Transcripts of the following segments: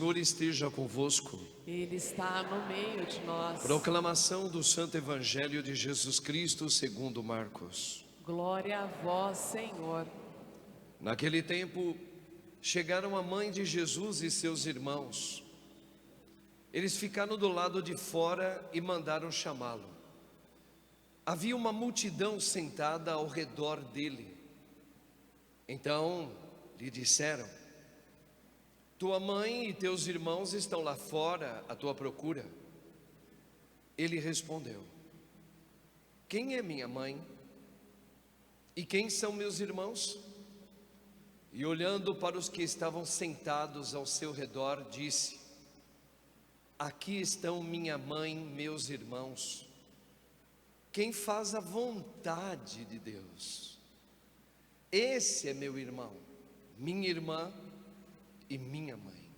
Senhor esteja convosco. Ele está no meio de nós. Proclamação do Santo Evangelho de Jesus Cristo segundo Marcos. Glória a vós, Senhor. Naquele tempo, chegaram a mãe de Jesus e seus irmãos. Eles ficaram do lado de fora e mandaram chamá-lo. Havia uma multidão sentada ao redor dele. Então lhe disseram: tua mãe e teus irmãos estão lá fora à tua procura. Ele respondeu: quem é minha mãe? E quem são meus irmãos? E olhando para os que estavam sentados ao seu redor, disse: aqui estão minha mãe, meus irmãos. Quem faz a vontade de Deus, esse é meu irmão, minha irmã e minha mãe.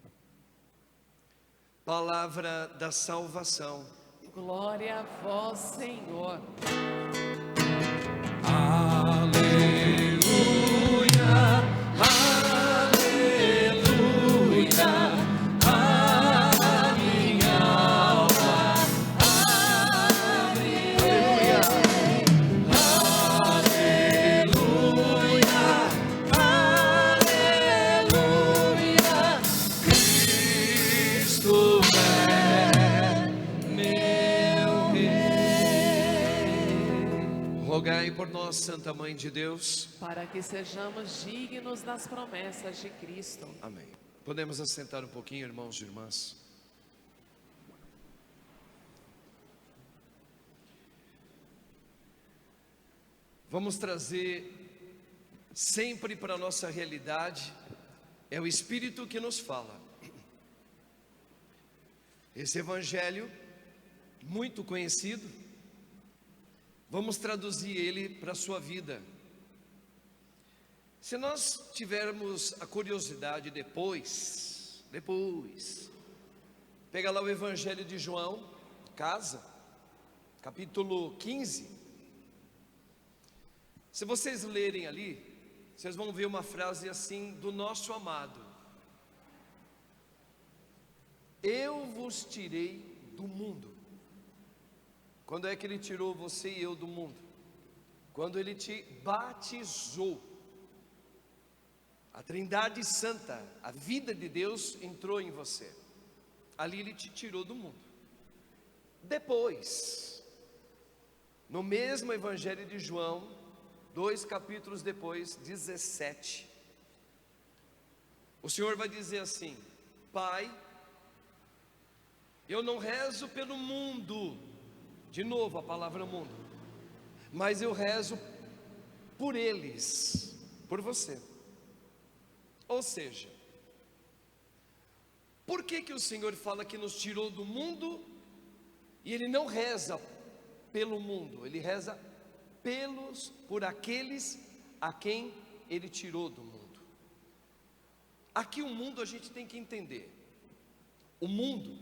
Palavra da salvação. Glória a vós, Senhor. Rogai por nós, Santa Mãe de Deus, Para que sejamos dignos das promessas de Cristo. amém. Podemos assentar um pouquinho, irmãos e irmãs. Vamos trazer sempre para a nossa realidade, é o Espírito que nos fala. Esse evangelho, muito conhecido, vamos traduzir ele para a sua vida. Se nós tivermos a curiosidade depois, pega lá o Evangelho de João, capítulo 15. Se vocês lerem ali, vocês vão ver uma frase assim do nosso amado: eu vos tirei do mundo. Quando é que ele tirou você e eu do mundo? Quando ele te batizou. A Trindade Santa, a vida de Deus entrou em você. Ali ele te tirou do mundo. Depois, no mesmo Evangelho de João, 2 capítulos depois, 17, o Senhor vai dizer assim: Pai, eu não rezo pelo mundo, de novo a palavra mundo, mas eu rezo por eles, por você. Ou seja, por que o Senhor fala que nos tirou do mundo e Ele não reza pelo mundo, Ele reza por aqueles a quem Ele tirou do mundo? Aqui o mundo a gente tem que entender. O mundo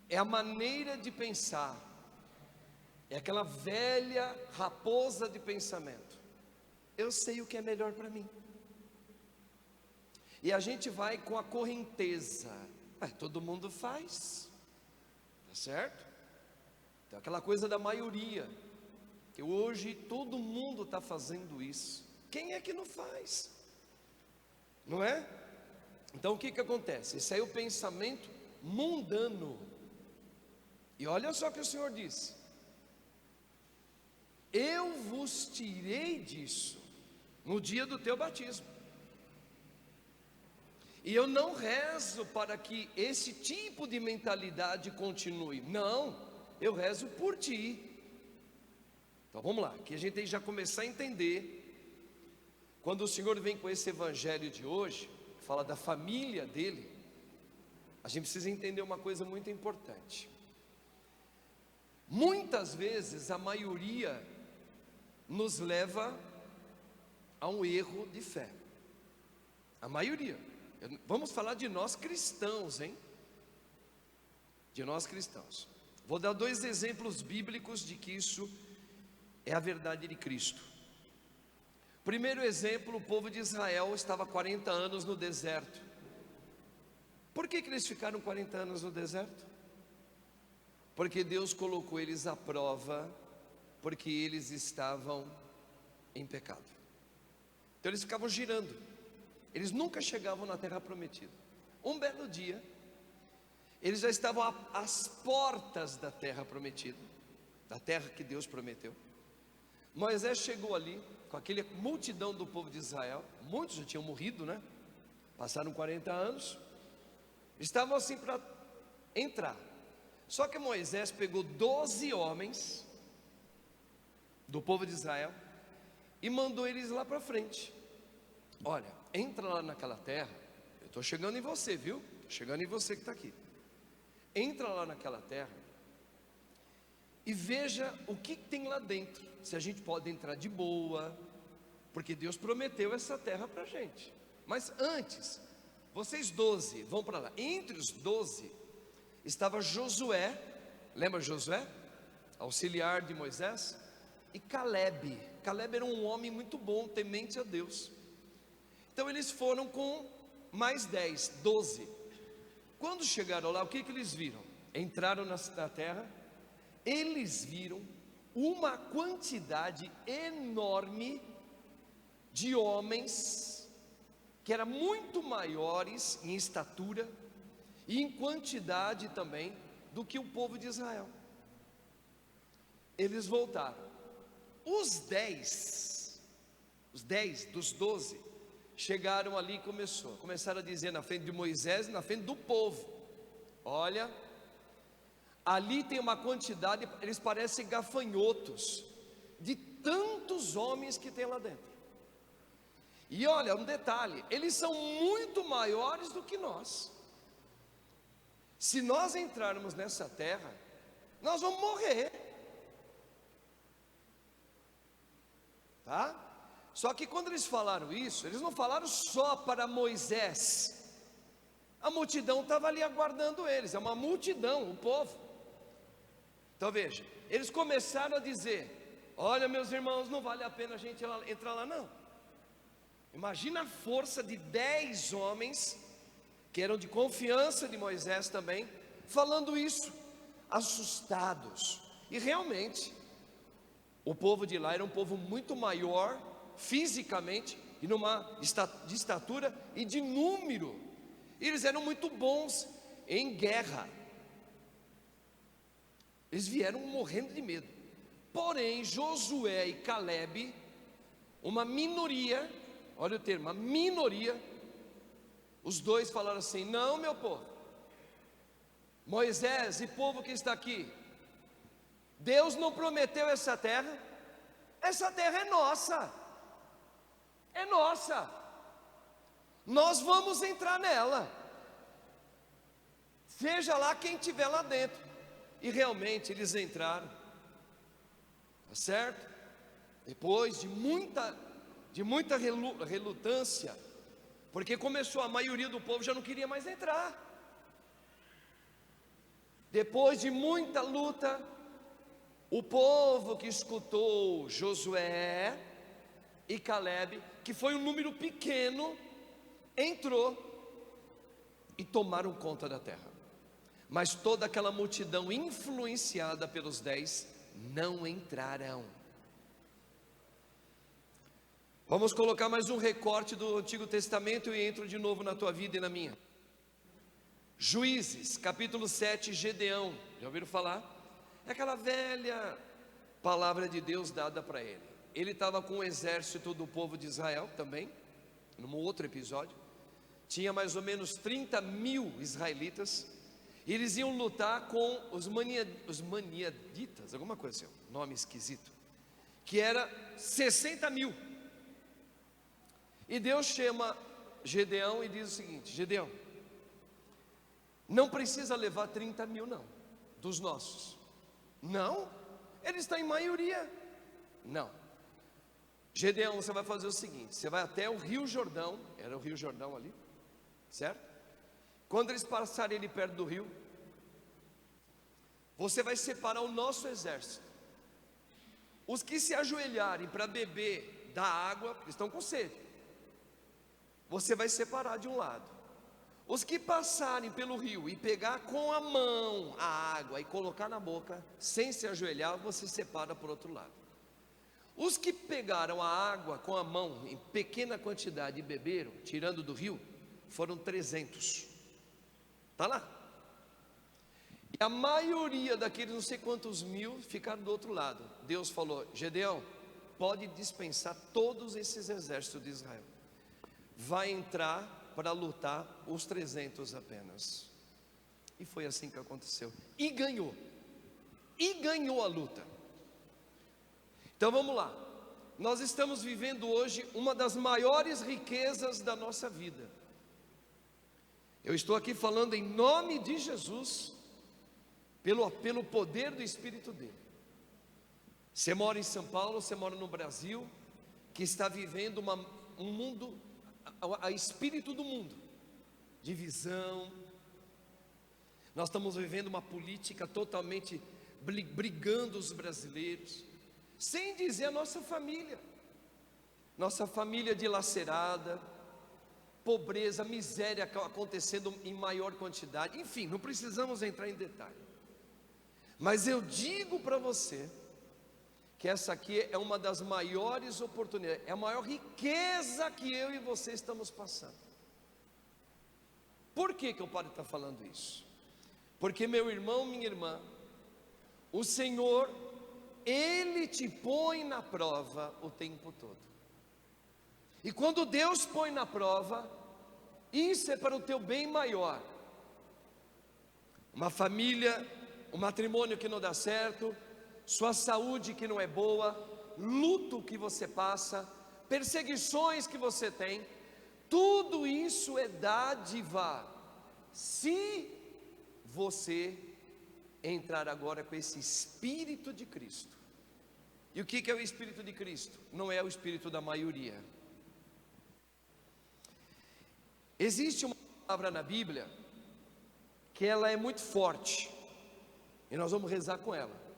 é a maneira de pensar, é aquela velha raposa de pensamento. Eu sei o que é melhor para mim. E a gente vai com a correnteza. Todo mundo faz, tá certo? Então aquela coisa da maioria, que hoje todo mundo está fazendo isso. Quem é que não faz? Não é? Então o que acontece? Esse aí é o pensamento mundano. E olha só o que o Senhor disse: eu vos tirei disso no dia do teu batismo. E eu não rezo para que esse tipo de mentalidade continue. Não, eu rezo por ti. Então vamos lá, que a gente tem que já começar a entender. Quando o Senhor vem com esse evangelho de hoje, fala da família dele, a gente precisa entender uma coisa muito importante. Muitas vezes a maioria nos leva a um erro de fé. A maioria. Vamos falar de nós cristãos, hein? De nós cristãos. Vou dar 2 exemplos bíblicos de que isso é a verdade de Cristo. Primeiro exemplo, o povo de Israel estava 40 anos no deserto. Por que eles ficaram 40 anos no deserto? Porque Deus colocou eles à prova, porque eles estavam em pecado. Então eles ficavam girando, eles nunca chegavam na terra prometida. Um belo dia, eles já estavam às portas da terra prometida, da terra que Deus prometeu. Moisés chegou ali, com aquela multidão do povo de Israel, muitos já tinham morrido, né? Passaram 40 anos, estavam assim para entrar. Só que Moisés pegou 12 homens do povo de Israel e mandou eles lá para frente. Olha, entra lá naquela terra, eu estou chegando em você, viu? Estou chegando em você que está aqui. Entra lá naquela terra e veja o que tem lá dentro, se a gente pode entrar de boa, porque Deus prometeu essa terra para a gente. Mas antes, vocês 12 vão para lá. Entre os 12 estava Josué, lembra Josué? Auxiliar de Moisés. E Caleb. Caleb era um homem muito bom, temente a Deus. Então eles foram com mais 10, 12. Quando chegaram lá, o que eles viram? Entraram na terra, eles viram uma quantidade enorme de homens, que eram muito maiores em estatura e em quantidade também do que o povo de Israel. Eles voltaram. Os 10 dos 12 chegaram ali e começaram a dizer na frente de Moisés e na frente do povo: olha, ali tem uma quantidade, eles parecem gafanhotos, de tantos homens que tem lá dentro. E olha, um detalhe, eles são muito maiores do que nós. Se nós entrarmos nessa terra, nós vamos morrer, tá? Só que quando eles falaram isso, eles não falaram só para Moisés. A multidão estava ali aguardando eles, é uma multidão, o povo. Então veja, eles começaram a dizer: olha, meus irmãos, não vale a pena a gente entrar lá não. Imagina a força de 10 homens, que eram de confiança de Moisés também, falando isso, assustados. E realmente, o povo de lá era um povo muito maior, fisicamente, e de estatura e de número. Eles eram muito bons em guerra. Eles vieram morrendo de medo. Porém, Josué e Caleb, uma minoria, olha o termo, uma minoria, os dois falaram assim: não, meu povo, Moisés e povo que está aqui, Deus não prometeu essa terra é nossa, nós vamos entrar nela, seja lá quem estiver lá dentro. E realmente eles entraram, tá certo? Depois de muita relutância, porque começou, a maioria do povo já não queria mais entrar. Depois de muita luta, o povo que escutou Josué e Caleb, que foi um número pequeno, entrou e tomaram conta da terra. Mas toda aquela multidão influenciada pelos 10 não entraram. Vamos colocar mais um recorte do Antigo Testamento e entro de novo na tua vida e na minha. Juízes, capítulo 7, Gedeão. Já ouviram falar? É aquela velha palavra de Deus dada para ele. Ele estava com o exército do povo de Israel também, num outro episódio. Tinha mais ou menos 30 mil israelitas. E eles iam lutar com os maniaditas, alguma coisa assim, nome esquisito, que era 60 mil. E Deus chama Gedeão e diz o seguinte: Gedeão, não precisa levar 30 mil não, dos nossos. Não, eles estão em maioria. Não, Gedeão, você vai fazer o seguinte: você vai até o Rio Jordão, era o Rio Jordão ali, certo? Quando eles passarem ali perto do rio, você vai separar o nosso exército. Os que se ajoelharem para beber da água, eles estão com sede, você vai separar de um lado. Os que passarem pelo rio e pegar com a mão a água e colocar na boca, sem se ajoelhar, você separa para o outro lado. Os que pegaram a água com a mão em pequena quantidade e beberam, tirando do rio, foram 300. Está lá. E a maioria daqueles não sei quantos mil ficaram do outro lado. Deus falou: Gedeão, pode dispensar todos esses exércitos de Israel. Vai entrar para lutar os 300 apenas. E foi assim que aconteceu. E ganhou. E ganhou a luta. Então vamos lá. Nós estamos vivendo hoje uma das maiores riquezas da nossa vida. Eu estou aqui falando em nome de Jesus, pelo poder do Espírito dele. Você mora em São Paulo, você mora no Brasil, que está vivendo um mundo, a espírito do mundo, divisão. Nós estamos vivendo uma política totalmente brigando os brasileiros, sem dizer a nossa família dilacerada, pobreza, miséria acontecendo em maior quantidade. Enfim, não precisamos entrar em detalhe. Mas eu digo para você que essa aqui é uma das maiores oportunidades, é a maior riqueza que eu e você estamos passando. Por que eu paro de estar falando isso? Porque, meu irmão, minha irmã, o Senhor, Ele te põe na prova o tempo todo. E quando Deus põe na prova, isso é para o teu bem maior. Uma família, um matrimônio que não dá certo, sua saúde que não é boa, luto que você passa, perseguições que você tem, tudo isso é dádiva, se você entrar agora com esse Espírito de Cristo. E o que é o Espírito de Cristo? Não é o Espírito da maioria. Existe uma palavra na Bíblia que ela é muito forte, e nós vamos rezar com ela.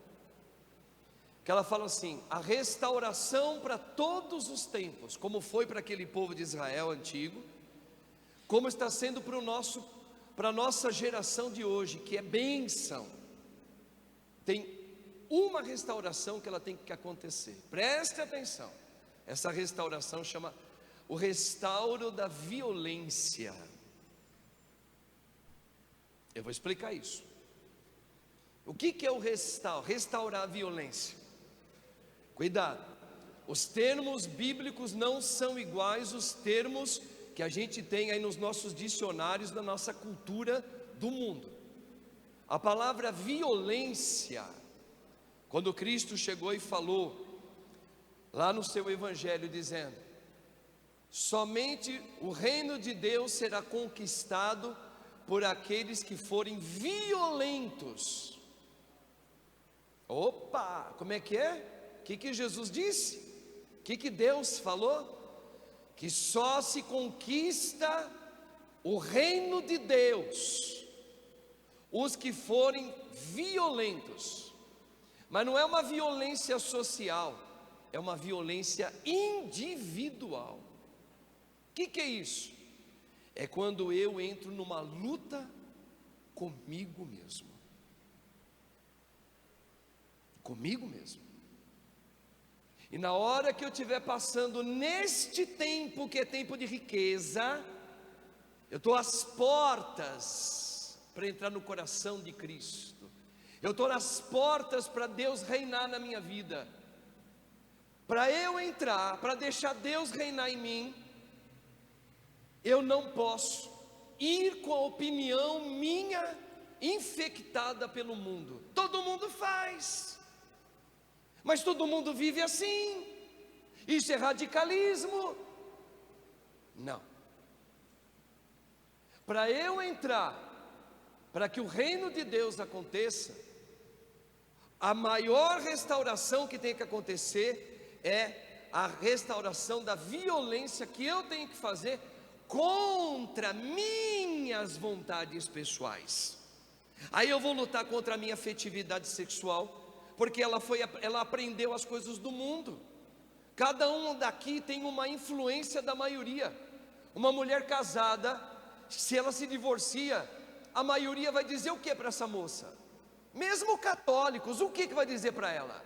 Que ela fala assim: a restauração para todos os tempos, como foi para aquele povo de Israel antigo, como está sendo para a nossa geração de hoje, que é bênção. Tem uma restauração que ela tem que acontecer, preste atenção. Essa restauração chama o restauro da violência. Eu vou explicar isso. O que é o restaurar a violência? Cuidado, os termos bíblicos não são iguais aos termos que a gente tem aí nos nossos dicionários da nossa cultura do mundo. A palavra violência, quando Cristo chegou e falou lá no seu evangelho dizendo: somente o reino de Deus será conquistado por aqueles que forem violentos. Opa, como é que é? O que Jesus disse? O que Deus falou? Que só se conquista o reino de Deus os que forem violentos. Mas não é uma violência social, é uma violência individual. O que é isso? É quando eu entro numa luta comigo mesmo. Comigo mesmo. E na hora que eu estiver passando neste tempo, que é tempo de riqueza, eu estou às portas para entrar no coração de Cristo. Eu estou nas portas para Deus reinar na minha vida. Para eu entrar, para deixar Deus reinar em mim, eu não posso ir com a opinião minha infectada pelo mundo. Todo mundo faz, mas todo mundo vive assim. Isso é radicalismo? Não. Para eu entrar, para que o reino de Deus aconteça, a maior restauração que tem que acontecer é a restauração da violência que eu tenho que fazer contra minhas vontades pessoais. Aí eu vou lutar contra a minha afetividade sexual, porque ela aprendeu as coisas do mundo. Cada um daqui tem uma influência da maioria. Uma mulher casada se ela se divorcia, a maioria vai dizer o que para essa moça? Mesmo católicos, o que vai dizer para ela?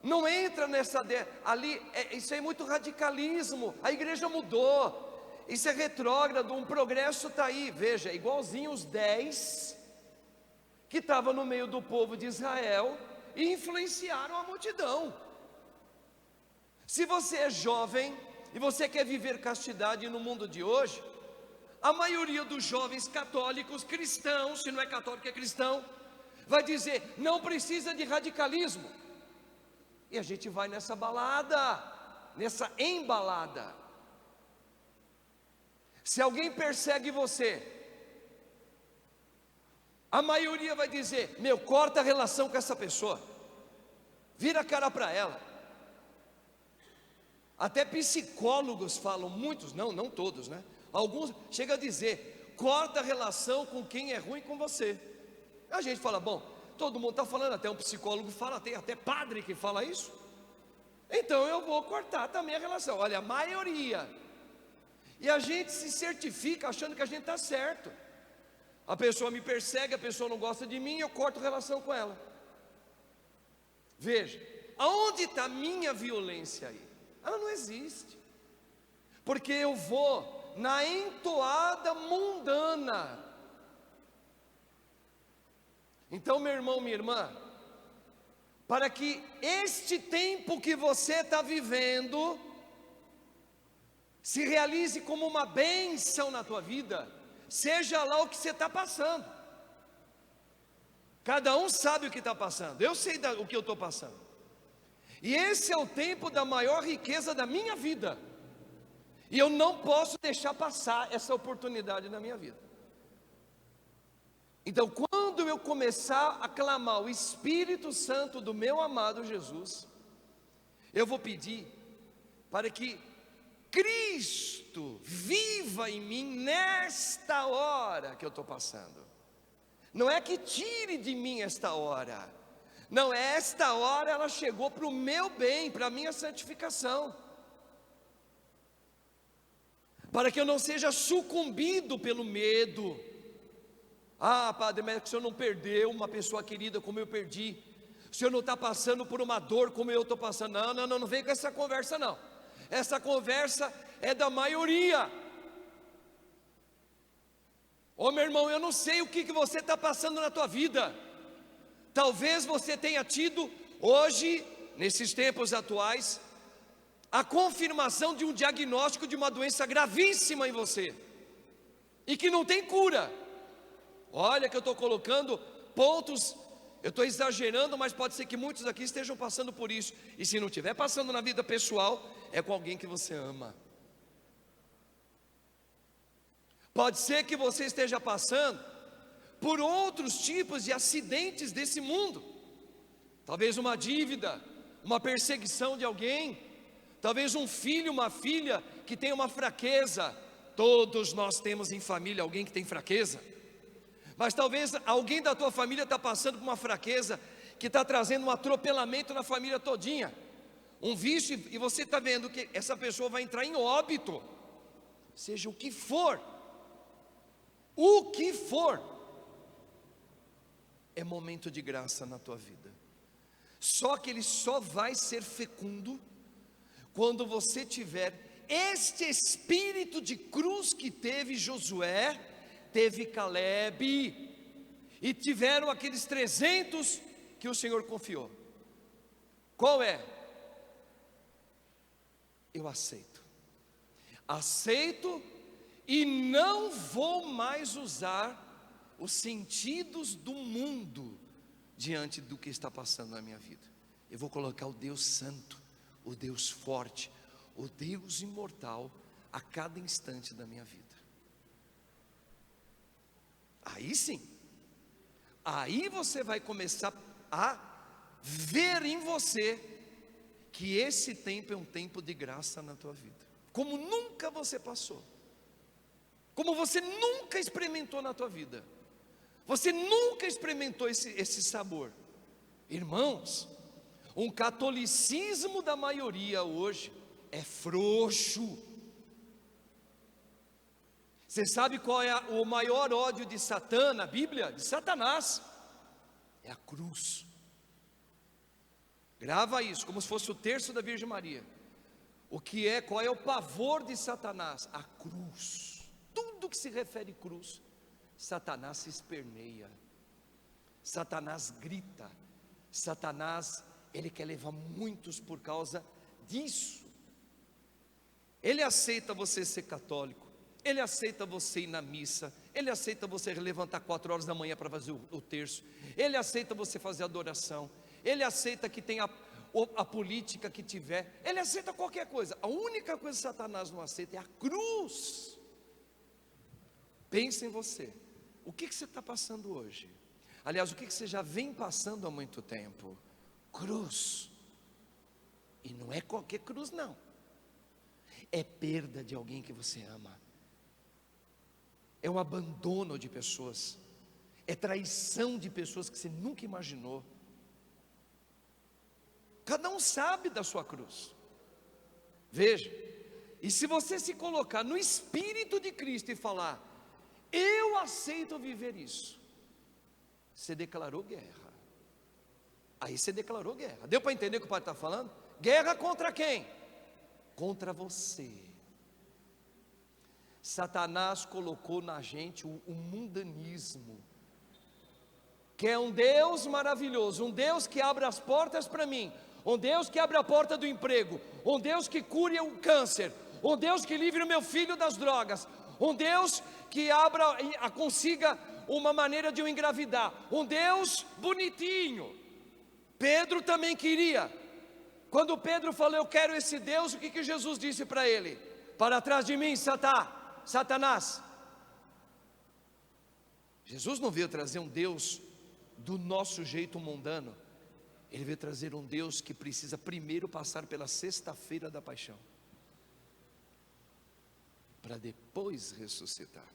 Não entra nessa ali, isso é muito radicalismo, a igreja mudou, isso é retrógrado, um progresso está aí. Veja, é igualzinho os 10 que estavam no meio do povo de Israel e influenciaram a multidão. Se você é jovem e você quer viver castidade no mundo de hoje, a maioria dos jovens católicos, cristãos, se não é católico é cristão, vai dizer, não precisa de radicalismo. E a gente vai nessa balada, nessa embalada. Se alguém persegue você, a maioria vai dizer, corta a relação com essa pessoa, vira a cara para ela. Até psicólogos falam, muitos, não todos, né? Alguns chegam a dizer, corta a relação com quem é ruim com você. A gente fala, bom, todo mundo está falando, até um psicólogo fala, tem até padre que fala isso. Então eu vou cortar também a relação. Olha, a maioria. E a gente se certifica achando que a gente está certo. A pessoa me persegue, a pessoa não gosta de mim, eu corto relação com ela. Veja, aonde está a minha violência aí? Ela não existe. Porque eu vou na entoada mundana. Então, meu irmão, minha irmã, para que este tempo que você está vivendo se realize como uma bênção na tua vida, seja lá o que você está passando. Cada um sabe o que está passando, eu sei o que eu estou passando. E esse é o tempo da maior riqueza da minha vida. E eu não posso deixar passar essa oportunidade na minha vida. Então, quando eu começar a clamar o Espírito Santo do meu amado Jesus, eu vou pedir para que Cristo viva em mim nesta hora que eu estou passando. Não é que tire de mim esta hora. Não, esta hora ela chegou para o meu bem, para a minha santificação. Para que eu não seja sucumbido pelo medo. Ah, padre, mas é que o senhor não perdeu uma pessoa querida como eu perdi. O senhor não está passando por uma dor como eu estou passando. Não vem com essa conversa não. Essa conversa é da maioria. Ô meu irmão, eu não sei o que você está passando na tua vida. Talvez você tenha tido hoje, nesses tempos atuais, a confirmação de um diagnóstico de uma doença gravíssima em você, e que não tem cura. Olha que eu estou colocando pontos, eu estou exagerando, mas pode ser que muitos aqui estejam passando por isso. E se não estiver passando na vida pessoal, é com alguém que você ama. Pode ser que você esteja passando por outros tipos de acidentes desse mundo. Talvez uma dívida, uma perseguição de alguém, talvez um filho, uma filha que tem uma fraqueza. Todos nós temos em família alguém que tem fraqueza. Mas talvez alguém da tua família está passando por uma fraqueza que está trazendo um atropelamento na família todinha, um vício, e você está vendo que essa pessoa vai entrar em óbito. Seja o que for, é momento de graça na tua vida. Só que ele só vai ser fecundo quando você tiver este espírito de cruz que teve Josué, teve Caleb, e tiveram aqueles 300 que o Senhor confiou. Qual é? Eu aceito e não vou mais usar os sentidos do mundo diante do que está passando na minha vida. Eu vou colocar o Deus Santo, o Deus forte, o Deus imortal a cada instante da minha vida. Aí sim, aí você vai começar a ver em você que esse tempo é um tempo de graça na tua vida, como nunca você passou, como você nunca experimentou na tua vida. Você nunca experimentou esse sabor. Irmãos, um catolicismo da maioria hoje é frouxo. Você sabe qual é o maior ódio de Satã na Bíblia? De Satanás? É a cruz. Grava isso, como se fosse o terço da Virgem Maria. Qual é o pavor de Satanás? A cruz. Tudo que se refere à cruz, Satanás se esperneia. Satanás grita. Satanás, ele quer levar muitos por causa disso. Ele aceita você ser católico, ele aceita você ir na missa, ele aceita você levantar 4 horas da manhã para fazer o terço, ele aceita você fazer adoração, ele aceita que tenha a política que tiver, ele aceita qualquer coisa. A única coisa que Satanás não aceita é a cruz. Pense em você, o que você está passando hoje? Aliás, o que você já vem passando há muito tempo? Cruz. E não é qualquer cruz não, é perda de alguém que você ama, é o abandono de pessoas, é traição de pessoas que você nunca imaginou. Cada um sabe da sua cruz. Veja, e se você se colocar no Espírito de Cristo e falar, eu aceito viver isso, você declarou guerra. Aí você declarou guerra. Deu para entender o que o pai está falando? Guerra contra quem? Contra você. Satanás colocou na gente o mundanismo, que é um Deus maravilhoso, um Deus que abre as portas para mim, um Deus que abre a porta do emprego, um Deus que cure o câncer, um Deus que livre o meu filho das drogas, um Deus que consiga uma maneira de eu engravidar, um Deus bonitinho. Pedro também queria. Quando Pedro falou, eu quero esse Deus, o que Jesus disse para ele? Para trás de mim, Satanás. Jesus não veio trazer um Deus do nosso jeito mundano. Ele veio trazer um Deus que precisa primeiro passar pela sexta-feira da paixão, para depois ressuscitar.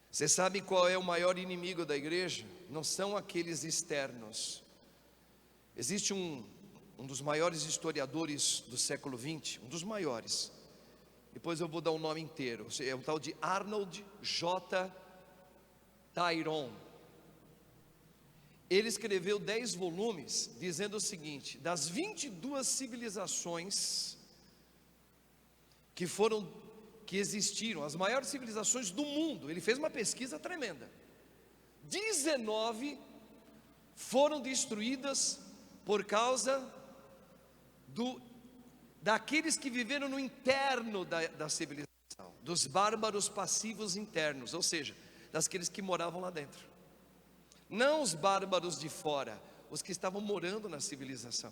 Você sabe qual é o maior inimigo da igreja? Não são aqueles externos. Existe um dos maiores historiadores do século XX, um dos maiores, depois eu vou dar o nome inteiro, é o tal de Arnold J. Tyrone. Ele escreveu 10 volumes, dizendo o seguinte: das 22 civilizações que existiram, as maiores civilizações do mundo, ele fez uma pesquisa tremenda, 19 foram destruídas por causa daqueles que viveram no interno da civilização, dos bárbaros passivos internos, ou seja, daqueles que moravam lá dentro, não os bárbaros de fora, os que estavam morando na civilização.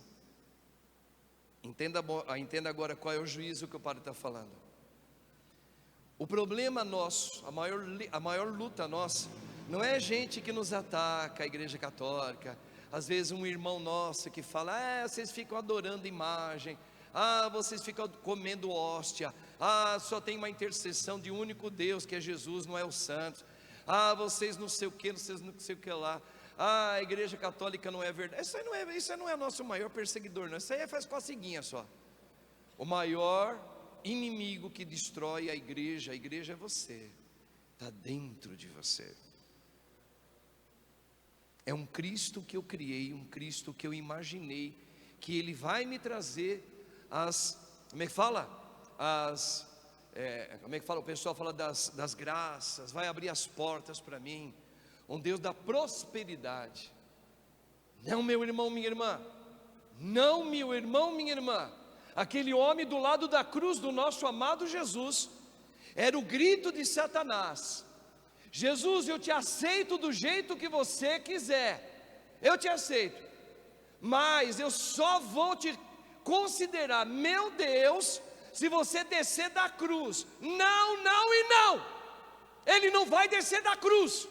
Entenda agora qual é o juízo que o padre está falando. O problema nosso, a maior luta nossa, não é gente que nos ataca, a igreja católica, às vezes um irmão nosso que fala, vocês ficam adorando imagem, vocês ficam comendo hóstia, só tem uma intercessão de um único Deus, que é Jesus, não é os santos, vocês não sei o que, vocês não sei o que lá, a igreja católica não é verdade. Isso não é nosso maior perseguidor, não. Isso aí faz coceguinha só. O maior inimigo que destrói a igreja é você, está dentro de você. É um Cristo que eu criei, um Cristo que eu imaginei, que Ele vai me trazer como é que fala? O pessoal fala das graças, vai abrir as portas para mim, um Deus da prosperidade. Não, meu irmão, minha irmã, não, meu irmão, minha irmã, aquele homem do lado da cruz do nosso amado Jesus, era o grito de Satanás: Jesus, eu te aceito do jeito que você quiser, eu te aceito, mas eu só vou te considerar meu Deus se você descer da cruz. Não, não e não. Ele não vai descer da cruz.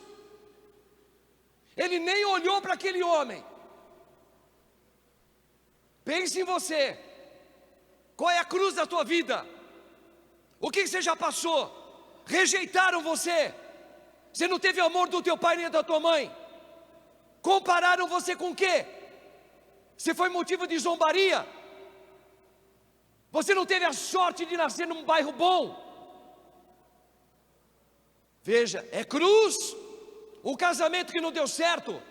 Ele nem olhou para aquele homem. Pense em você. Qual é a cruz da tua vida? O que você já passou? Rejeitaram você. Você não teve amor do teu pai nem da tua mãe. Compararam você com o quê? Você foi motivo de zombaria. Você não teve a sorte de nascer num bairro bom. Veja, é cruz, um casamento que não deu certo,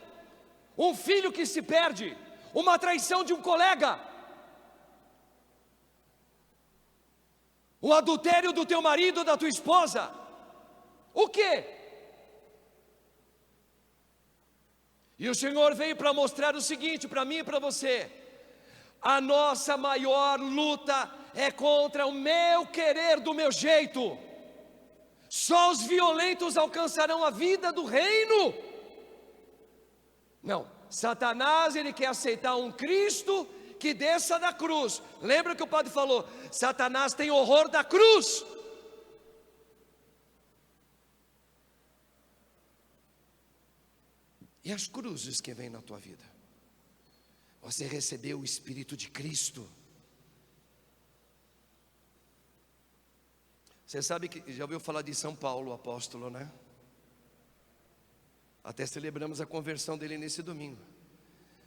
um filho que se perde, uma traição de um colega, um adultério do teu marido ou da tua esposa. O quê? E o Senhor veio para mostrar o seguinte para mim e para você: a nossa maior luta é contra o meu querer do meu jeito. Só os violentos alcançarão a vida do reino. Não, Satanás, ele quer aceitar um Cristo que desça da cruz. Lembra que o padre falou? Satanás tem horror da cruz. E as cruzes que vêm na tua vida? Você recebeu o Espírito de Cristo. Você sabe que, já ouviu falar de São Paulo, o apóstolo, né? Até celebramos a conversão dele nesse domingo.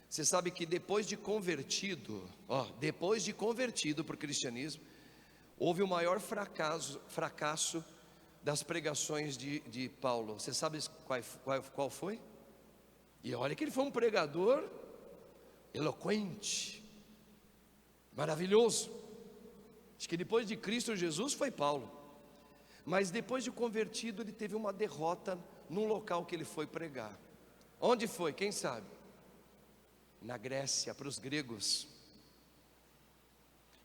Você sabe que depois de convertido para o cristianismo, houve o maior fracasso das pregações de Paulo. Você sabe qual foi? E olha que ele foi um pregador eloquente, maravilhoso. Acho que depois de Cristo Jesus foi Paulo. Mas depois de convertido, ele teve uma derrota num local que ele foi pregar. Onde foi? Quem sabe? Na Grécia, para os gregos.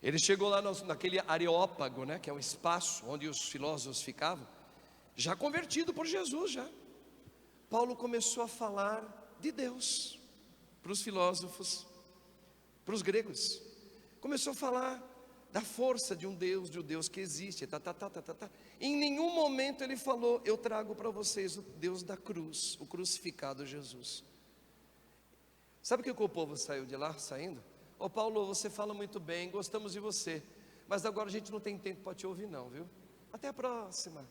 Ele chegou lá naquele Areópago, né, que é o espaço onde os filósofos ficavam, já convertido por Jesus já. Paulo começou a falar de Deus para os filósofos, para os gregos. Começou a falar da força de um Deus que existe. Em nenhum momento ele falou: eu trago para vocês o Deus da cruz, o crucificado Jesus. Sabe o que o povo saiu de lá, saindo? Ô Paulo, você fala muito bem, gostamos de você, mas agora a gente não tem tempo para te ouvir não, viu? Até a próxima.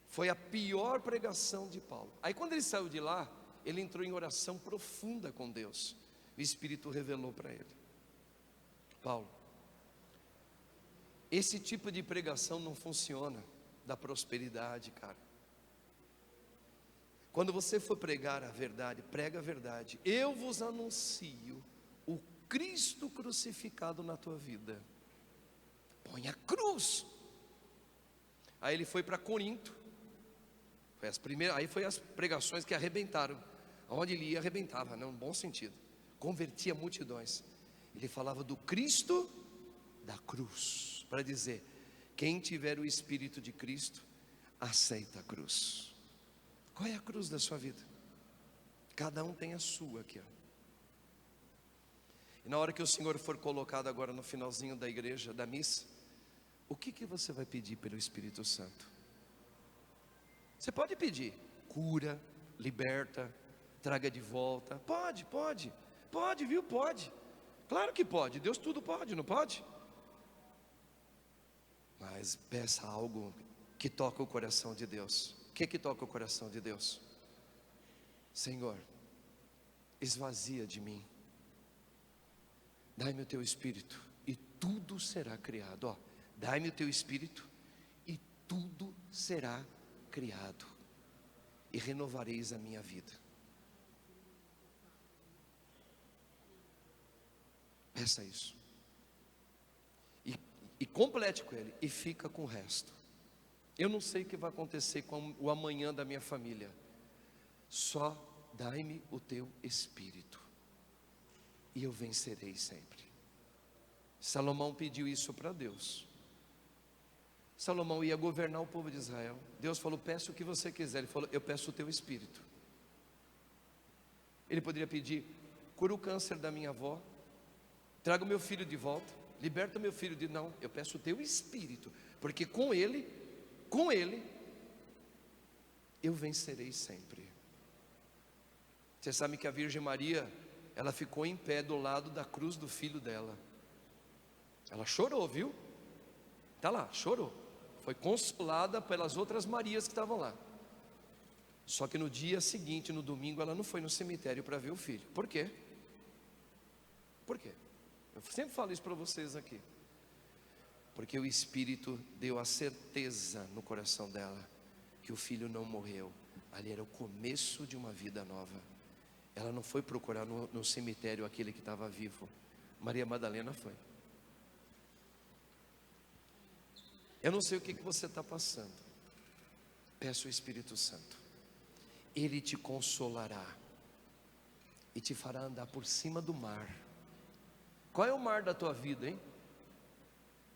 Foi a pior pregação de Paulo. Aí quando ele saiu de lá, ele entrou em oração profunda com Deus. O Espírito revelou para ele: Paulo, esse tipo de pregação não funciona, da prosperidade, cara. Quando você for pregar a verdade, prega a verdade. Eu vos anuncio o Cristo crucificado na tua vida. Põe a cruz. Aí ele foi para Corinto. Aí foi as pregações que arrebentaram. Onde ele ia, arrebentava, né? No bom sentido. Convertia multidões. Ele falava do Cristo da cruz, para dizer: quem tiver o Espírito de Cristo, aceita a cruz. Qual é a cruz da sua vida? Cada um tem a sua aqui, ó. E na hora que o Senhor for colocado agora no finalzinho da igreja, da missa, o que você vai pedir pelo Espírito Santo? Você pode pedir cura, liberta, traga de volta. Pode, viu? Pode. Claro que pode. Deus tudo pode, não pode? Mas peça algo que toca o coração de Deus. O que toca o coração de Deus? Senhor, esvazia de mim, dai-me o teu Espírito e tudo será criado. Dai-me o teu Espírito e tudo será criado, e renovareis a minha vida. Peça isso e complete com ele, e fica com o resto. Eu não sei o que vai acontecer com o amanhã da minha família. Só dai-me o teu Espírito e eu vencerei sempre. Salomão pediu isso para Deus. Salomão ia governar o povo de Israel. Deus falou: peça o que você quiser. Ele falou: eu peço o teu Espírito. Ele poderia pedir: cura o câncer da minha avó, traga o meu filho de volta, liberta o meu filho de... Não, eu peço o teu Espírito, porque com ele eu vencerei sempre. Você sabe que a Virgem Maria, ela ficou em pé do lado da cruz do filho dela. Ela chorou, viu? Está lá, chorou. Foi consolada pelas outras Marias que estavam lá. Só que no dia seguinte, no domingo, ela não foi no cemitério para ver o filho. Por quê? Por quê? Eu sempre falo isso para vocês aqui. Porque o Espírito deu a certeza no coração dela que o filho não morreu. Ali era o começo de uma vida nova. Ela não foi procurar no cemitério aquele que estava vivo. Maria Madalena foi. Eu não sei o que você está passando. Peça o Espírito Santo. Ele te consolará e te fará andar por cima do mar. Qual é o mar da tua vida, hein?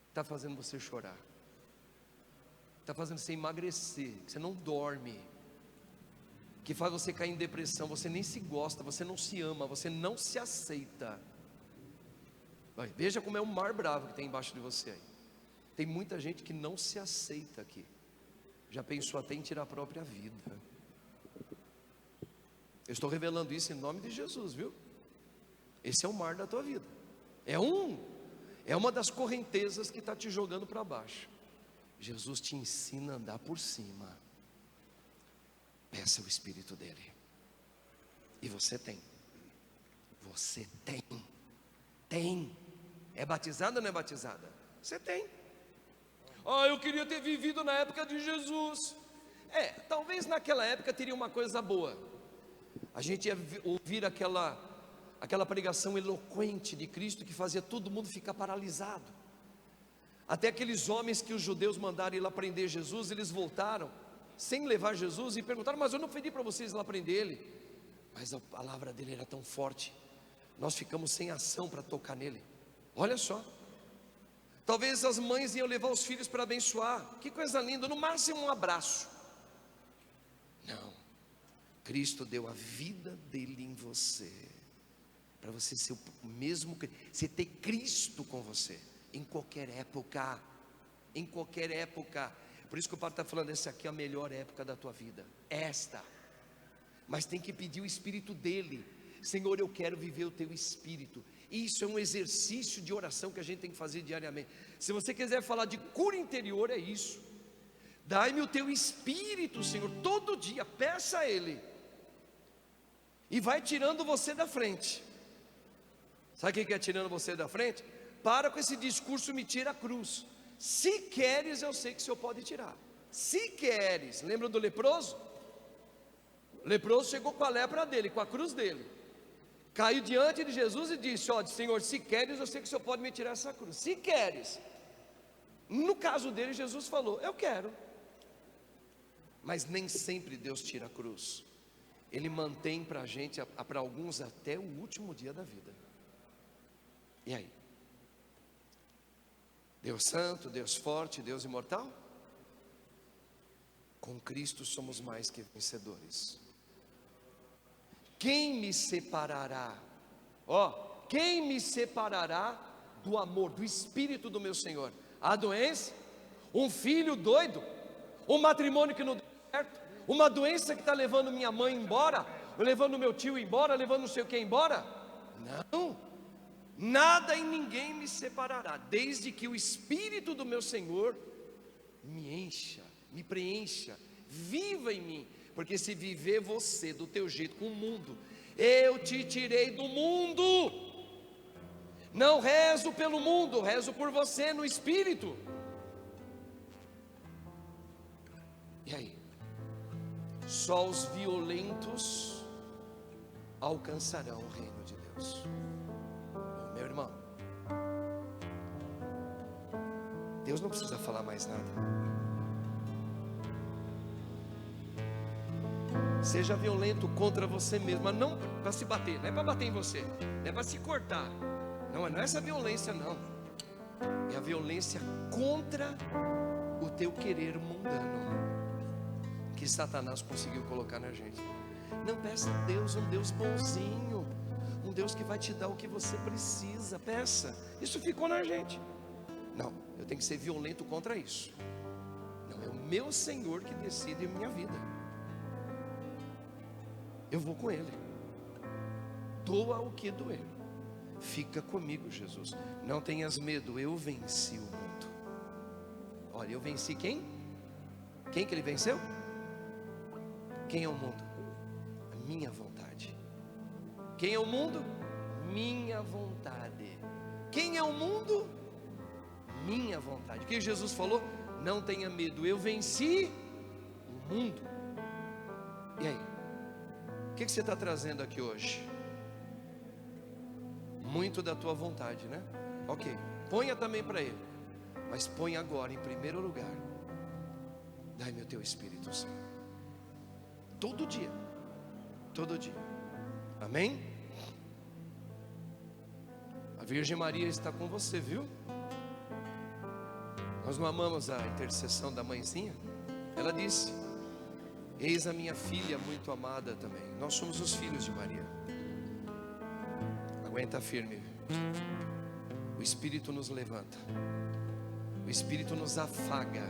Está fazendo você chorar, está fazendo você emagrecer, que você não dorme, que faz você cair em depressão, você nem se gosta, você não se ama, você não se aceita. Veja como é um mar bravo que tem embaixo de você aí. Tem muita gente que não se aceita aqui, já pensou até em tirar a própria vida. Eu estou revelando isso em nome de Jesus, viu? Esse é o mar da tua vida, é uma das correntezas que está te jogando para baixo. Jesus te ensina a andar por cima. Peça o Espírito dele. E você tem. Você tem. Tem. É batizada ou não é batizada? Você tem. Eu queria ter vivido na época de Jesus. Talvez naquela época teria uma coisa boa. A gente ia ouvir aquela pregação eloquente de Cristo que fazia todo mundo ficar paralisado. Até aqueles homens que os judeus mandaram ir lá prender Jesus, eles voltaram sem levar Jesus e perguntaram: mas eu não pedi para vocês lá prender ele? Mas a palavra dele era tão forte, nós ficamos sem ação para tocar nele. Olha só. Talvez as mães iam levar os filhos para abençoar, que coisa linda, no máximo um abraço. Não, Cristo deu a vida dele em você, para você ser o mesmo, você ter Cristo com você, em qualquer época. Em qualquer época. Por isso que o Pai está falando, essa aqui é a melhor época da tua vida, esta. Mas tem que pedir o Espírito dele. Senhor, eu quero viver o teu Espírito. Isso é um exercício de oração que a gente tem que fazer diariamente. Se você quiser falar de cura interior, é isso. Dai-me o teu Espírito, Senhor, todo dia, peça a ele. E vai tirando você da frente. Sabe o que é tirando você da frente? Para com esse discurso, me tira a cruz. Se queres, eu sei que o Senhor pode tirar. Se queres, lembra do leproso? O leproso chegou com a lepra dele, com a cruz dele, caiu diante de Jesus e disse: Senhor, se queres, eu sei que o Senhor pode me tirar essa cruz. Se queres. No caso dele, Jesus falou: eu quero. Mas nem sempre Deus tira a cruz. Ele mantém para a gente, para alguns, até o último dia da vida. E aí? Deus santo, Deus forte, Deus imortal? Com Cristo somos mais que vencedores. Quem me separará? Quem me separará do amor, do Espírito do meu Senhor? A doença? Um filho doido? Um matrimônio que não deu certo? Uma doença que está levando minha mãe embora? Levando meu tio embora? Levando não sei o que embora? Não. Nada e ninguém me separará, desde que o Espírito do meu Senhor me encha, me preencha, viva em mim. Porque se viver você do teu jeito com o mundo, eu te tirei do mundo. Não rezo pelo mundo, rezo por você no Espírito. E aí? Só os violentos alcançarão o reino de Deus. Meu irmão, Deus não precisa falar mais nada. Seja violento contra você mesmo, mas não para se bater, não é para bater em você, não é para se cortar. Não é essa violência, não. É a violência contra o teu querer mundano que Satanás conseguiu colocar na gente. Não, peça a Deus, um Deus bonzinho, um Deus que vai te dar o que você precisa. Peça. Isso ficou na gente. Não, eu tenho que ser violento contra isso. Não, é o meu Senhor que decide a minha vida. Eu vou com Ele. Doa o que doer. Fica comigo, Jesus. Não tenhas medo, eu venci o mundo. Olha, eu venci quem? Quem que ele venceu? Quem é o mundo? A minha vontade. Quem é o mundo? Minha vontade. Quem é o mundo? minha vontade. O que Jesus falou? Não tenha medo, eu venci o mundo. E aí? O que você está trazendo aqui hoje? Muito da tua vontade, né? Ok, ponha também para Ele, mas ponha agora em primeiro lugar: dai-me o teu Espírito, Senhor. Todo dia, todo dia. Amém? A Virgem Maria está com você, viu? Nós não amamos a intercessão da mãezinha? Ela disse: eis a minha filha muito amada também. Nós somos os filhos de Maria. Aguenta firme. O Espírito nos levanta, o Espírito nos afaga,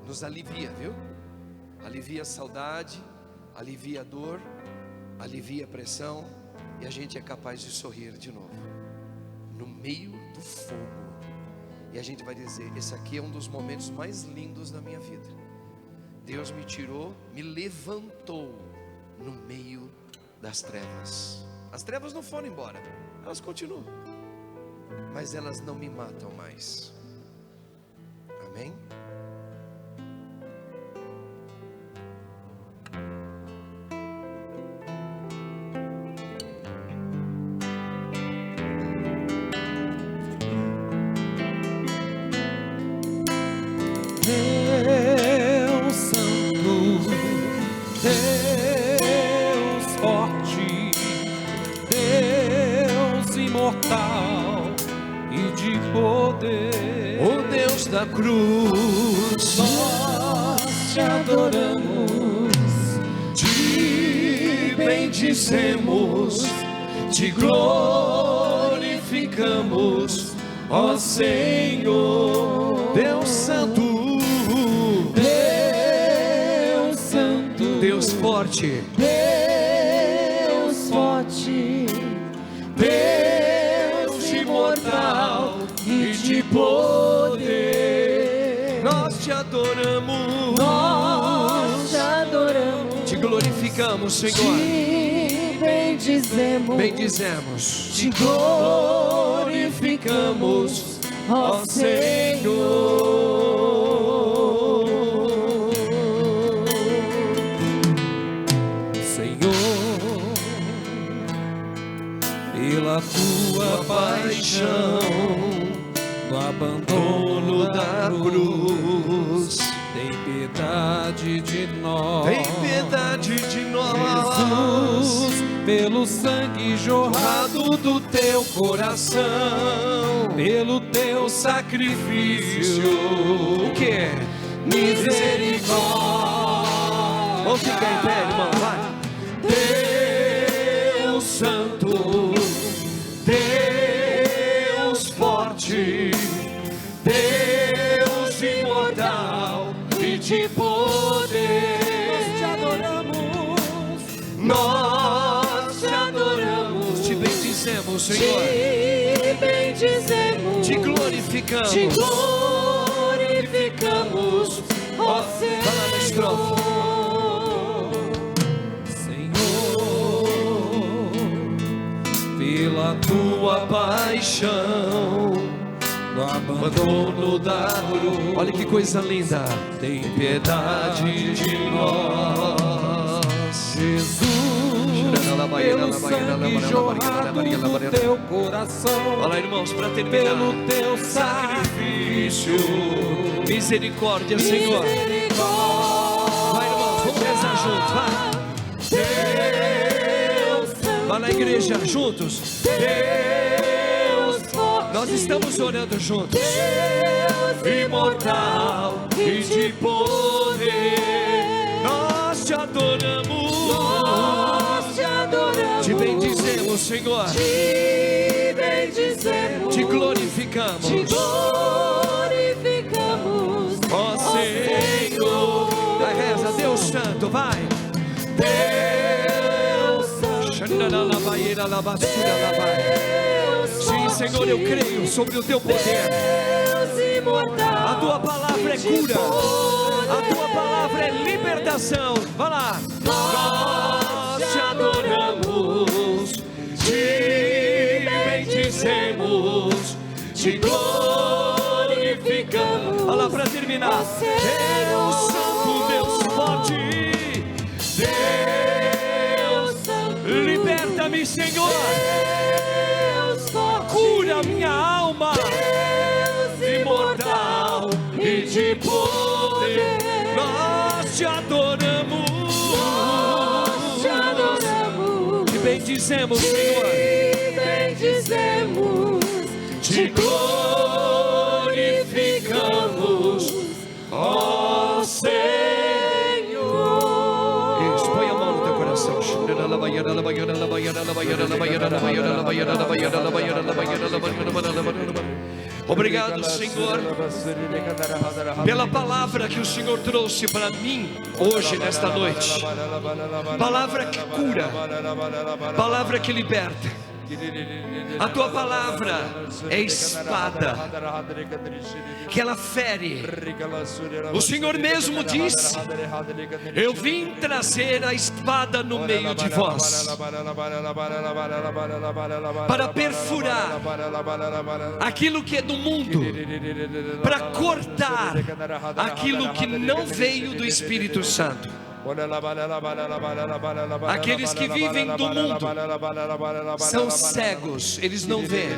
nos alivia, viu? Alivia a saudade, alivia a dor, alivia a pressão, e a gente é capaz de sorrir de novo, no meio do fogo. E a gente vai dizer: esse aqui é um dos momentos mais lindos da minha vida. Deus me tirou, me levantou no meio das trevas. As trevas não foram embora, elas continuam, mas elas não me matam mais. Amém? Deus Santo, Deus forte, Deus imortal e de poder, O Deus da cruz, nós te adoramos, te bendizemos, te glorificamos, ó Senhor. Deus Santo, Deus Santo, Deus forte, Deus forte, Deus imortal e de poder. Nós te adoramos, nós te adoramos, te glorificamos, Senhor. te bendizemos, Bendizemos, te glorificamos, ó Senhor. Senhor, pela tua paixão, no abandono da cruz, tem piedade de nós. tem piedade de nós. Jesus, pelo sangue jorrado Do teu coração, pelo teu sacrifício, o que é? misericórdia. Vamos ficar em pé, irmão, vai. Deus Santo, Deus forte, Deus imortal e de poder. Nós te adoramos, Nós te adoramos, te bendizemos, Senhor, te bendizemos, te glorificamos. te glorificamos, ó Vai lá na estrofe. Senhor, pela tua paixão, no abandono da cruz, Olha que coisa linda. tem piedade de nós, Jesus. Pelo sangue jorrado do teu coração, Olha lá, irmãos, para terminar, pelo teu sacrifício, misericórdia, Senhor. misericórdia. Vai, irmãos, vamos rezar juntos, vai. Deus Santo, Vai na igreja, juntos. Deus forte, Nós estamos orando juntos. Deus Imortal e de poder, nós te adoramos, nós te adoramos, te bendizemos, Senhor, te bendizemos, te glorificamos, te glorificamos, ó Senhor. Vai, reza, Deus Santo, vai. Deus Santo, Sim, Senhor, eu creio sobre o teu poder. Deus imortal, A tua palavra é cura, a tua palavra é libertação. Vai lá. Nós te adoramos, te bendizemos, te glorificamos, terminar. Você é Deus Santo, Deus forte, Deus Santo, liberta-me, Senhor. Deus forte, Cura minha alma, Deus imortal e de poder. Nós te adoramos. Nós te adoramos. E bendizemos, Senhor. E bendizemos, Te glorificamos, ó Senhor. Isso, põe a mão no teu coração. Obrigado, Senhor, pela palavra que o Senhor trouxe para mim hoje, nesta noite. Palavra que cura, palavra que liberta. A tua palavra é espada, que ela fere. O Senhor mesmo disse: eu vim trazer a espada no meio de vós, para perfurar aquilo que é do mundo, para cortar aquilo que não veio do Espírito Santo. Aqueles que vivem do mundo são cegos, eles não veem.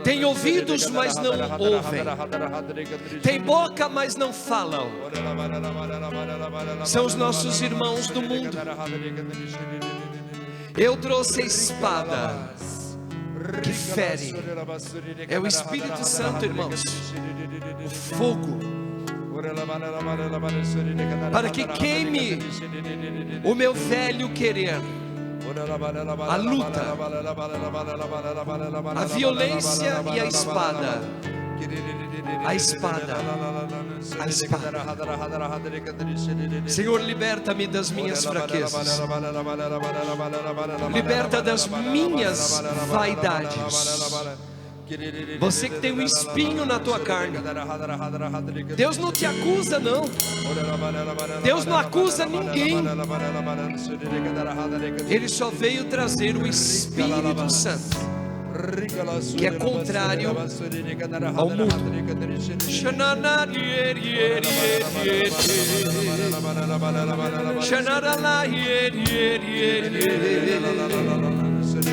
Têm ouvidos, mas não ouvem. Têm boca, mas não falam. São os nossos irmãos do mundo. Eu trouxe a espada que fere. É o Espírito Santo, irmãos. O fogo, para que queime o meu velho querer, a luta, a violência e a espada. A espada, a espada. Senhor, liberta-me das minhas fraquezas, liberta das minhas vaidades. Você que tem um espinho na tua carne, Deus não te acusa, não. Deus não acusa ninguém. Ele só veio trazer o Espírito Santo, que é contrário ao mundo.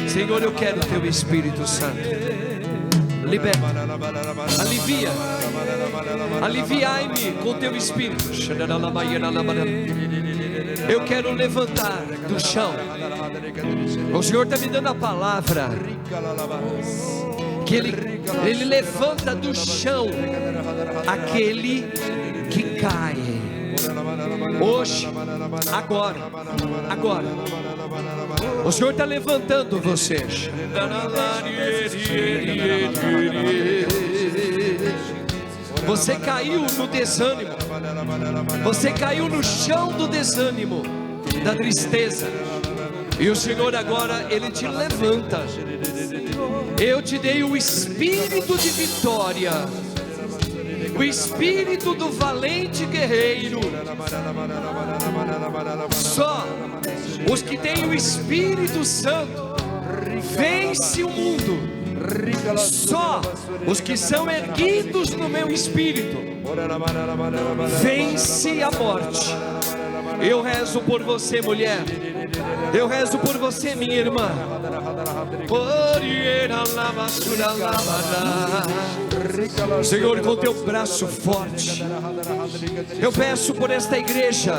Senhor, eu quero o teu Espírito Santo. Liberta, alivia, aliviai-me com teu Espírito. Eu quero levantar do chão. O Senhor está me dando a palavra que Ele levanta do chão aquele que cai. Hoje, agora. O Senhor está levantando você. Você caiu no desânimo. Você caiu no chão do desânimo, da tristeza. E o Senhor agora, Ele te levanta. Eu te dei o espírito de vitória, o espírito do valente guerreiro. Só os que têm o Espírito Santo vence o mundo. Só os que são erguidos no meu espírito vence a morte. Eu rezo por você, mulher. Eu rezo por você, minha irmã. Senhor, com teu braço forte, eu peço por esta igreja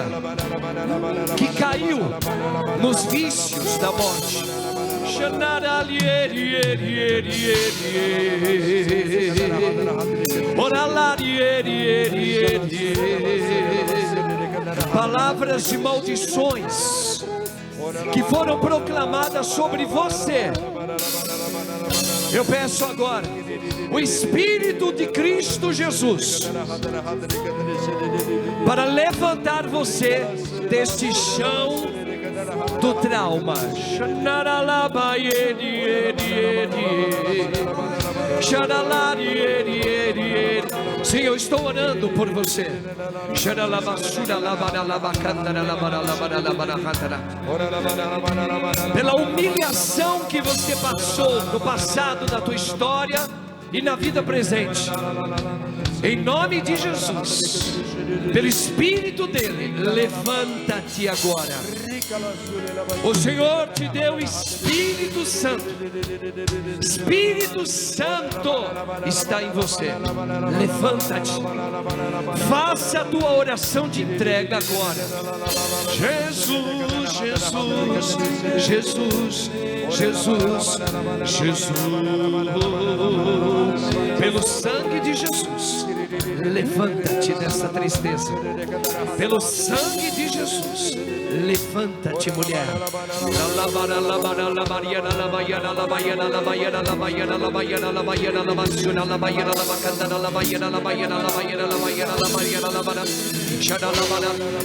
que caiu nos vícios da morte. Palavras de maldições que foram proclamadas sobre você, eu peço agora o Espírito de Cristo Jesus para levantar você deste chão do trauma. Sim, eu estou orando por você. Pela humilhação que você passou no passado da tua história e na vida presente. Em nome de Jesus, pelo Espírito dele, levanta-te agora. O Senhor te deu o Espírito Santo. Espírito Santo está em você. Levanta-te. Faça a tua oração de entrega agora. Jesus, Jesus, Jesus, Jesus, Jesus. Pelo sangue de Jesus, levanta-te dessa tristeza. Pelo sangue de Jesus, levanta-te, mulher.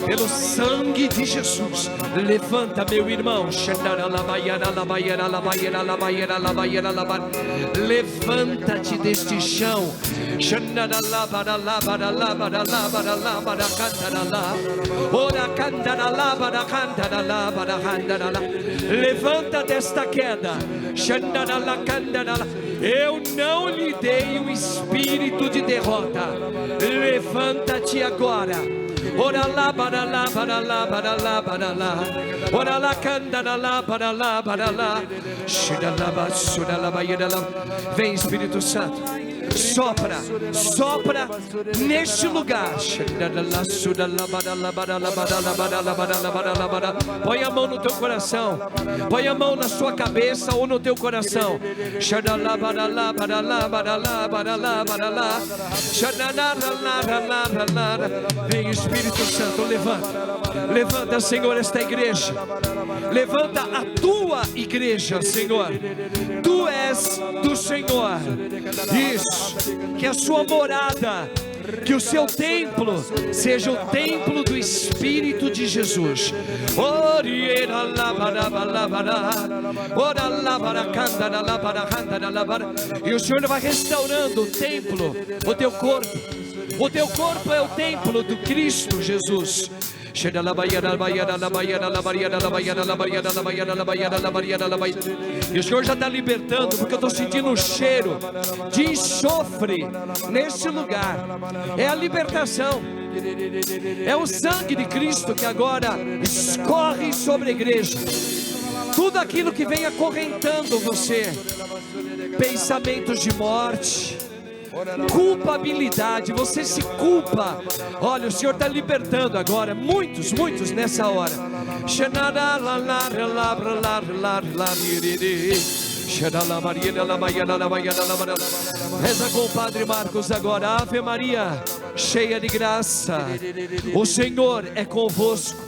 Pelo sangue de Jesus, levanta, meu irmão. Levanta-te deste chão. Levanta desta queda. Eu não lhe dei o espírito de derrota. Levanta-te agora. Ora lá, para lá, para lá, para lá, para lá. Ora lá, canta lá, para lá, para lá. Vem, Espírito Santo. Sopra, sopra neste lugar. Põe a mão no teu coração. Põe a mão na sua cabeça ou no teu coração. Vem, Espírito Santo, levanta. Levanta, Senhor, esta igreja. Levanta a tua igreja, Senhor. Tu és do Senhor. Isso. Que a sua morada, que o seu templo seja o templo do Espírito de Jesus. E o Senhor vai restaurando o templo, o teu corpo. O teu corpo é o templo do Cristo Jesus. E o Senhor já está libertando, porque eu estou sentindo um cheiro de enxofre nesse lugar. É a libertação. É o sangue de Cristo que agora escorre sobre a igreja. Tudo aquilo que vem acorrentando você, pensamentos de morte, culpabilidade, você se culpa. Olha, o Senhor está libertando agora muitos nessa hora. Reza com o Padre Marcos agora. Ave Maria, cheia de graça, o Senhor é convosco.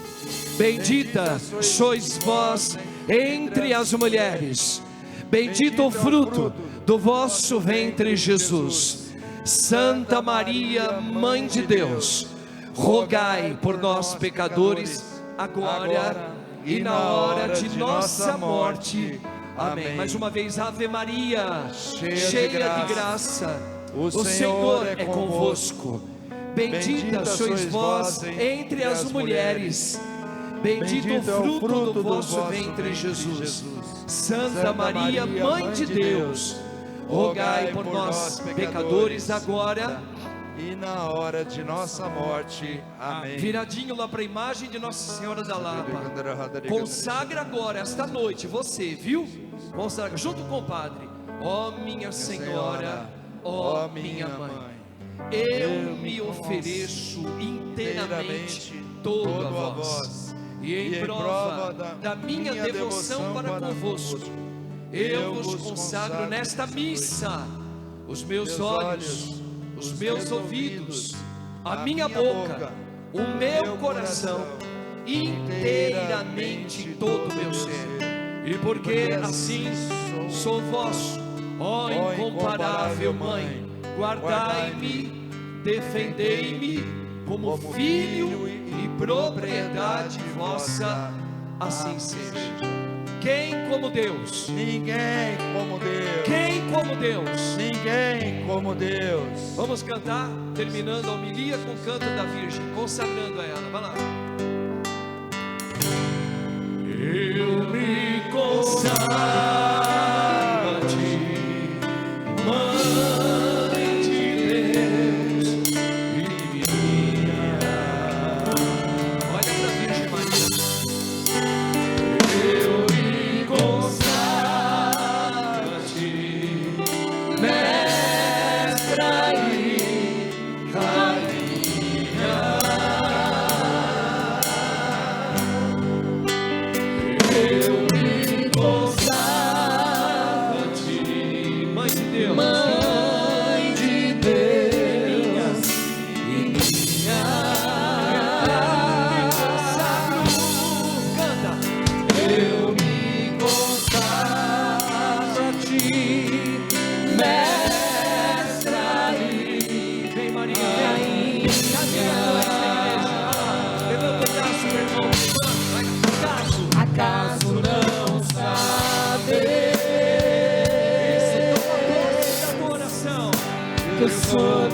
Bendita sois vós entre as mulheres. Bendito o fruto do vosso ventre, Jesus. Santa Maria, Mãe de Deus, rogai por nós pecadores, agora e na hora de nossa morte. Amém. Mais uma vez, Ave Maria, cheia de graça, o Senhor é convosco. Bendita sois vós entre as mulheres. Bendito o fruto do vosso ventre, Jesus. Santa Maria, Mãe de Deus, rogai por nós, pecadores, agora e na hora de nossa morte. Amém. Viradinho lá para a imagem de Nossa Senhora da Lapa. Consagra agora, esta noite, você, viu? Consagra, junto com o Padre. Ó minha Senhora, ó minha Mãe, eu me ofereço inteiramente todo a vós. E em prova da minha devoção para convosco, eu vos consagro nesta missa os meus olhos, os meus ouvidos, a minha boca, o meu coração, inteiramente todo o meu ser. E porque assim sou vosso, ó incomparável Mãe, guardai-me, defendei-me como filho e propriedade vossa, assim seja. Quem como Deus? Ninguém como Deus. Quem como Deus? Ninguém como Deus. Vamos cantar, terminando a homilia com o canto da Virgem, consagrando a ela. Vai lá. Eu me consagro a ti, Mãe de Deus.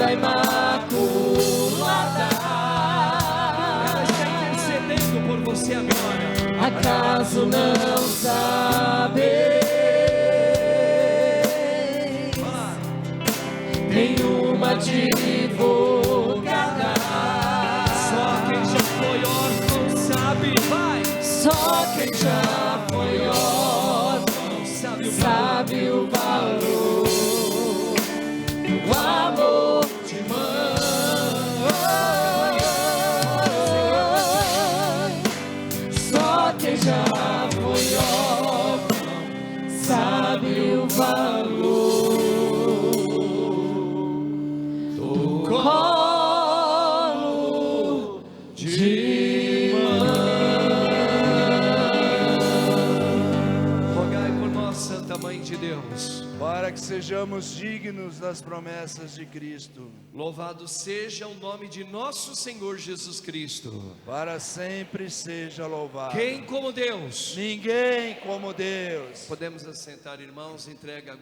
da Imaculada. Ela está intercedendo por você agora. Acaso não sabeis? Tem uma advogada. Só quem já foi órfão sabe. Vai! Só quem já foi órfão sabe o valor do amor de mãe. Só quem já foi órfão sabe o valor do colo de Rogai por nós, Santa Mãe de Deus, para que sejamos dignos das promessas de Cristo. louvado seja o nome de nosso Senhor Jesus Cristo. Para sempre seja louvado. Quem como Deus? Ninguém como Deus. Podemos assentar, irmãos, entrega